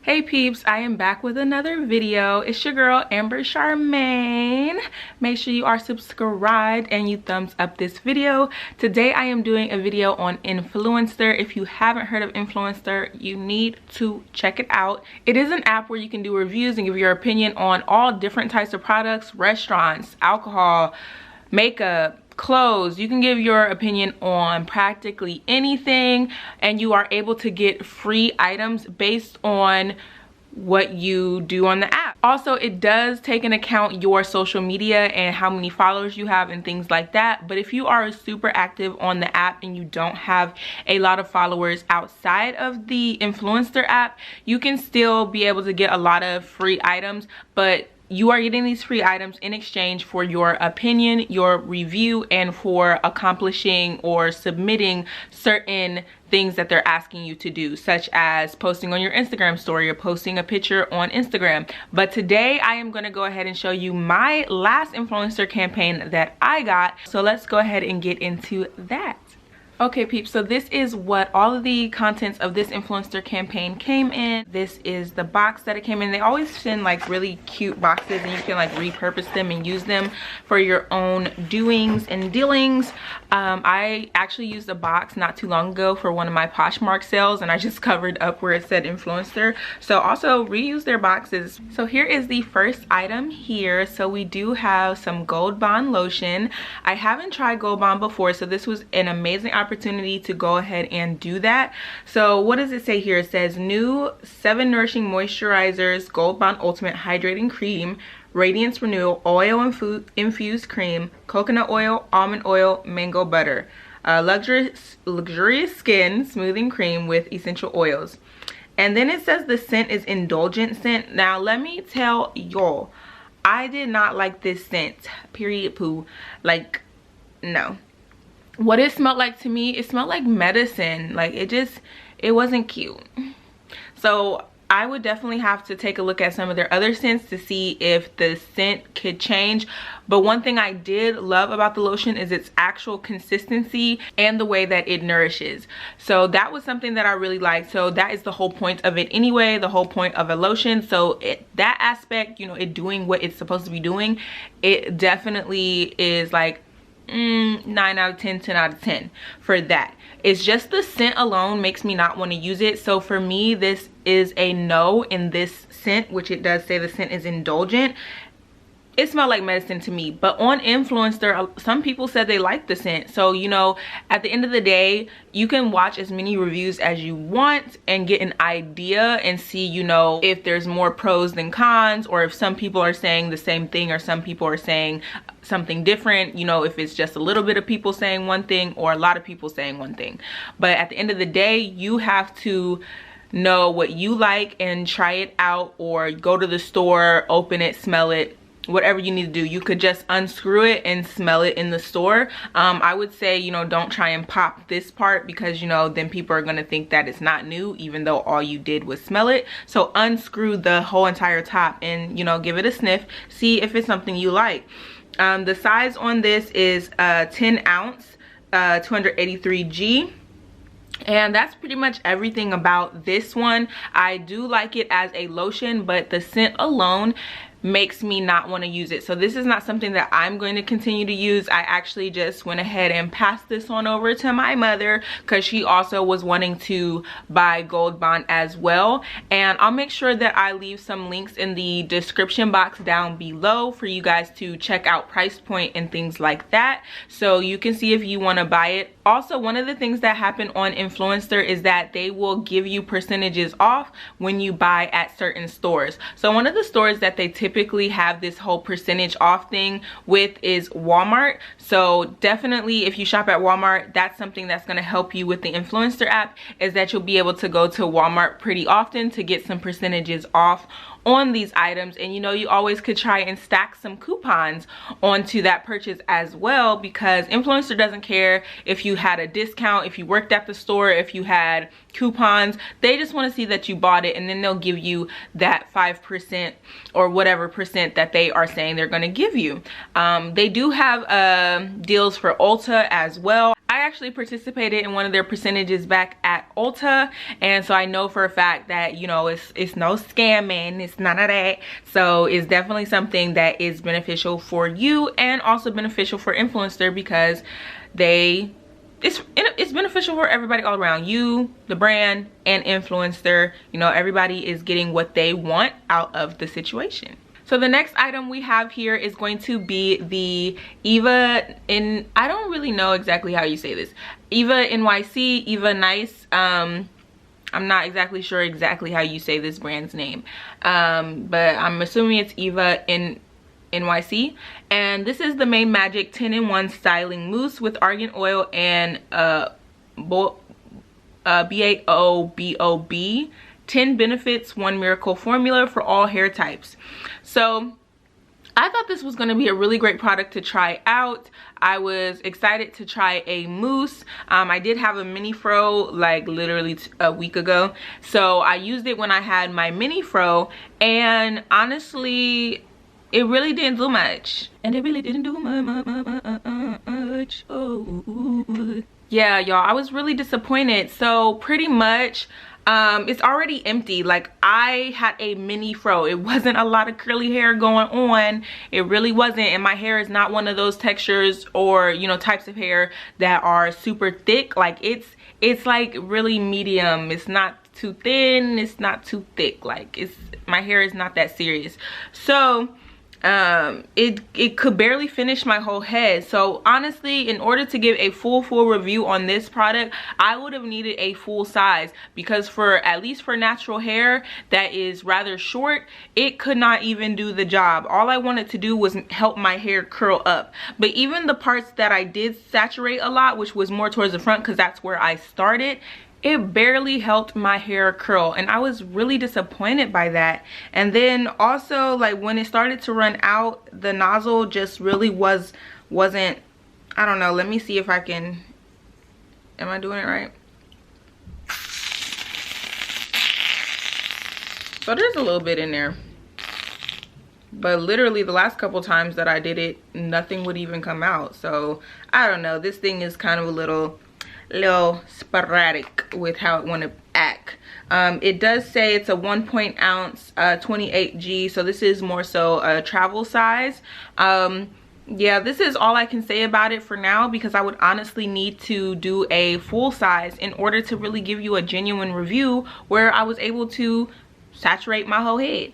Hey peeps, I am back with another video. It's your girl AmberCharmayne. Make sure you are subscribed and you thumbs up this video. Today I am doing a video on INFLUENSTER. If you haven't heard of INFLUENSTER, you need to check it out. It is an app where you can do reviews and give your opinion on all different types of products, restaurants, alcohol, makeup, clothes. You can give your opinion on practically anything, and you are able to get free items based on what you do on the app. Also, it does take into account your social media and how many followers you have and things like that. But if you are super active on the app and you don't have a lot of followers outside of the INFLUENSTER app, you can still be able to get a lot of free items, but you are getting these free items in exchange for your opinion, your review, and for accomplishing or submitting certain things that they're asking you to do, such as posting on your Instagram story or posting a picture on Instagram. But today I am going to go ahead and show you my last influencer campaign that I got. So let's go ahead and get into that. Okay peeps, so this is what all of the contents of this influencer campaign came in. This is the box that it came in. They always send like really cute boxes and you can like repurpose them and use them for your own doings and dealings. I actually used a box not too long ago for one of my POSHMARK sales, and I just covered up where it said INFLUENSTER. So also reuse their boxes. So here is the first item here. So we do have some Gold Bond lotion. I haven't tried Gold Bond before, so this was an amazing opportunity to go ahead and do that. So what does it say here? It says new 7 nourishing moisturizers, Gold Bond Ultimate Hydrating Cream, Radiance Renewal Oil Infused Cream, Coconut Oil, Almond Oil, Mango Butter, luxurious skin smoothing cream with essential oils. And then it says the scent is indulgent scent. Now let me tell y'all, I did not like this scent, period poo. Like, no. What it smelled like to me, it smelled like medicine. Like it wasn't cute. So I would definitely have to take a look at some of their other scents to see if the scent could change. But one thing I did love about the lotion is its actual consistency and the way that it nourishes. So that was something that I really liked. So that is the whole point of it anyway, the whole point of a lotion. So that aspect, you know, it doing what it's supposed to be doing, it definitely is like 9 out of 10, 10 out of 10 for that. It's just the scent alone makes me not want to use it. So for me, this is a no in this scent, which it does say the scent is indulgent. It smelled like medicine to me. But on INFLUENSTER, some people said they liked the scent. So, you know, at the end of the day, you can watch as many reviews as you want and get an idea and see, you know, if there's more pros than cons, or if some people are saying the same thing or some people are saying something different, you know, if it's just a little bit of people saying one thing or a lot of people saying one thing. But at the end of the day, you have to know what you like and try it out, or go to the store, open it, smell it, whatever you need to do. You could just unscrew it and smell it in the store. I would say, you know, don't try and pop this part, because, you know, then people are going to think that it's not new, even though all you did was smell it. So unscrew the whole entire top and, you know, give it a sniff, see if it's something you like. The size on this is 10 ounce, 283G. And that's pretty much everything about this one. I do like it as a lotion, but the scent alone makes me not want to use it. So this is not something that I'm going to continue to use. I actually just went ahead and passed this on over to my mother, because she also was wanting to buy Gold Bond as well. And I'll make sure that I leave some links in the description box down below for you guys to check out price point and things like that, so you can see if you want to buy it. Also, one of the things that happen on INFLUENSTER is that they will give you percentages off when you buy at certain stores. So one of the stores that they typically have this whole percentage off thing with is Walmart. So definitely, if you shop at Walmart, that's something that's going to help you with the INFLUENSTER app, is that you'll be able to go to Walmart pretty often to get some percentages off on these items. And you know, you always could try and stack some coupons onto that purchase as well, because INFLUENSTER doesn't care if you had a discount, if you worked at the store, if you had coupons. They just want to see that you bought it, and then they'll give you that 5% or whatever percent that they are saying they're going to give you. They do have deals for Ulta as well. I actually participated in one of their percentages back at Ulta, and so I know for a fact that, you know, it's no scamming, it's none of that. So it's definitely something that is beneficial for you and also beneficial for Influenster, because it's beneficial for everybody all around. You, the brand, and Influencer. You know, everybody is getting what they want out of the situation. So the next item we have here is going to be the Eva I don't really know exactly how you say this. Eva NYC, Eva Nice. I'm not exactly sure exactly how you say this brand's name. But I'm assuming it's Eva NYC. And this is the Made Magic 10-in-1 styling mousse with argan oil and BAOBOB. 10 benefits, 1 miracle formula for all hair types. So I thought this was going to be a really great product to try out. I was excited to try a mousse. I did have a mini fro like literally a week ago, so I used it when I had my mini fro, and honestly it really didn't do much. And it really didn't do much. Oh yeah, y'all, I was really disappointed. So pretty much it's already empty. Like, I had a mini fro. It wasn't a lot of curly hair going on. It really wasn't. And my hair is not one of those textures or, you know, types of hair that are super thick. Like, it's like really medium. It's not too thin, it's not too thick. Like, my hair is not that serious. So it could barely finish my whole head. So honestly, in order to give a full review on this product, I would have needed a full size, because for at least for natural hair that is rather short, it could not even do the job. All I wanted to do was help my hair curl up. But even the parts that I did saturate a lot, which was more towards the front because that's where I started, it barely helped my hair curl, and I was really disappointed by that. And then also, like, when it started to run out, the nozzle just really wasn't, I don't know, let me see if I can, am I doing it right? So there's a little bit in there, but literally the last couple times that I did it, nothing would even come out. So I don't know, this thing is kind of a little sporadic with how it want to act. It does say it's a 1 ounce 28G, so this is more so a travel size. Yeah, this is all I can say about it for now, because I would honestly need to do a full size in order to really give you a genuine review where I was able to saturate my whole head.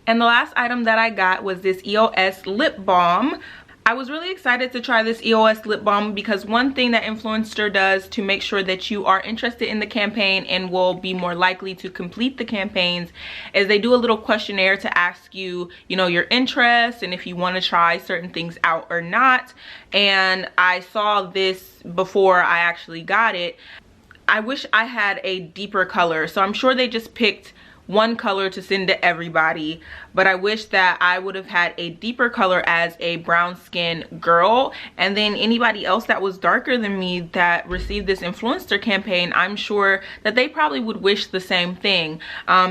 And the last item that I got was this EOS lip balm. I was really excited to try this EOS lip balm because one thing that Influenster does to make sure that you are interested in the campaign and will be more likely to complete the campaigns is they do a little questionnaire to ask you, you know, your interests and if you want to try certain things out or not. And I saw this before I actually got it. I wish I had a deeper color, so I'm sure they just picked one color to send to everybody, but I wish that I would have had a deeper color as a brown skin girl, and then anybody else that was darker than me that received this Influenster campaign, I'm sure that they probably would wish the same thing.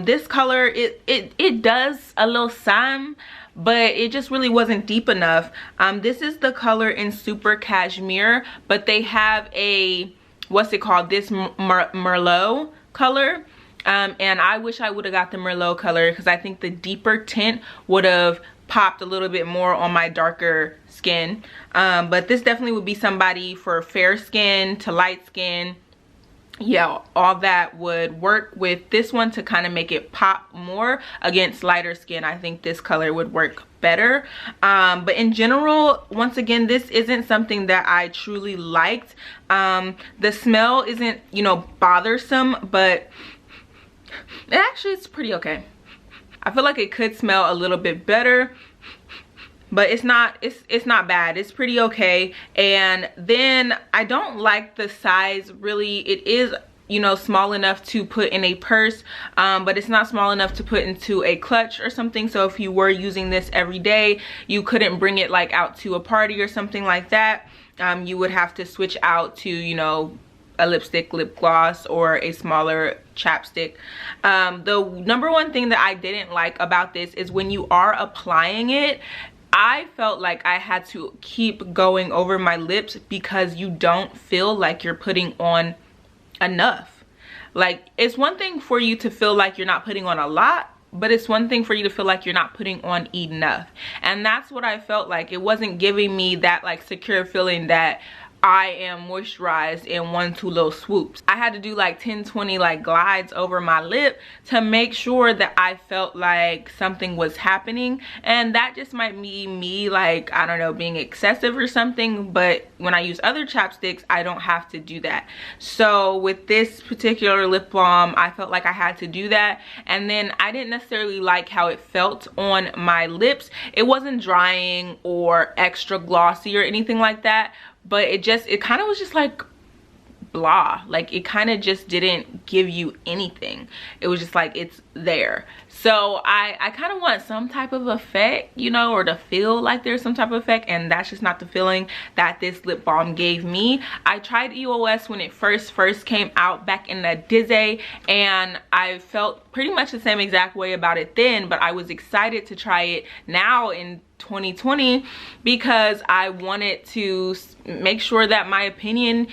This color, it does a little some, but it just really wasn't deep enough. This is the color in Super Cashmere, but they have a, what's it called, this Merlot color. And I wish I would have got the Merlot color because I think the deeper tint would have popped a little bit more on my darker skin. But this definitely would be somebody for fair skin to light skin. Yeah, all that would work with this one to kind of make it pop more against lighter skin. I think this color would work better. But in general, once again, this isn't something that I truly liked. The smell isn't, you know, bothersome, but actually it's pretty okay. I feel like it could smell a little bit better, but it's not bad. It's pretty okay. And then I don't like the size really. It is, you know, small enough to put in a purse, but it's not small enough to put into a clutch or something. So if you were using this every day, you couldn't bring it like out to a party or something like that. You would have to switch out to, you know, a lipstick, lip gloss, or a smaller chapstick. The number one thing that I didn't like about this is when you are applying it, I felt like I had to keep going over my lips because you don't feel like you're putting on enough. Like, it's one thing for you to feel like you're not putting on a lot, but it's one thing for you to feel like you're not putting on enough. And that's what I felt like. It wasn't giving me that like secure feeling that I am moisturized in 1-2 little swoops. I had to do like 10-20 like glides over my lip to make sure that I felt like something was happening. And that just might be me, like, I don't know, being excessive or something, but when I use other chapsticks, I don't have to do that. So with this particular lip balm, I felt like I had to do that. And then I didn't necessarily like how it felt on my lips. It wasn't drying or extra glossy or anything like that, but it kind of was just like blah. Like, it kind of just didn't give you anything. It was just like, it's there. So I kind of want some type of effect, you know, or to feel like there's some type of effect, and that's just not the feeling that this lip balm gave me. I tried EOS when it first came out back in the dizzy, and I felt pretty much the same exact way about it then, but I was excited to try it now in 2020 because I wanted to make sure that my opinion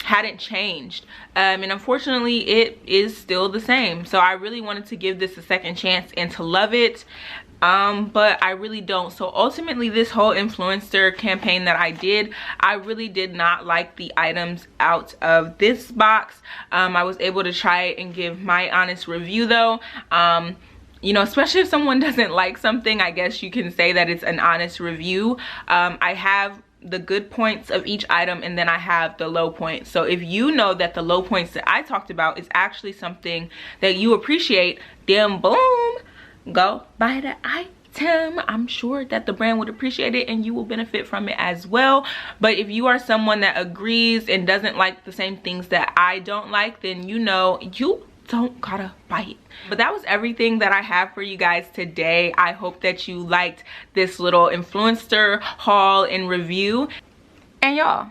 hadn't changed, and unfortunately it is still the same. So I really wanted to give this a second chance and to love it, but I really don't. So ultimately, this whole influencer campaign that I did, I really did not like the items out of this box. I was able to try it and give my honest review though. You know, especially if someone doesn't like something, I guess you can say that it's an honest review. I have the good points of each item, and then I have the low points. So if you know that the low points that I talked about is actually something that you appreciate, then boom, go buy the item. I'm sure that the brand would appreciate it and you will benefit from it as well. But if you are someone that agrees and doesn't like the same things that I don't like, then you know you don't gotta buy it. But that was everything that I have for you guys today. I hope that you liked this little influencer haul and review. And y'all,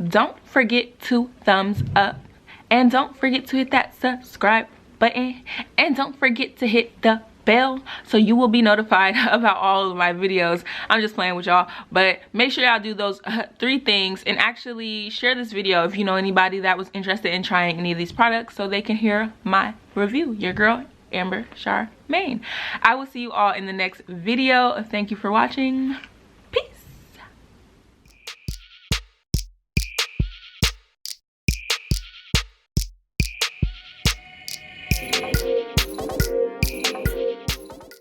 don't forget to thumbs up, and don't forget to hit that subscribe button, and don't forget to hit the bell so you will be notified about all of my videos. I'm just playing with y'all, but make sure y'all do those 3 things, and actually share this video if you know anybody that was interested in trying any of these products so they can hear my review. Your girl, AmberCharmayne. I will see you all in the next video. Thank you for watching.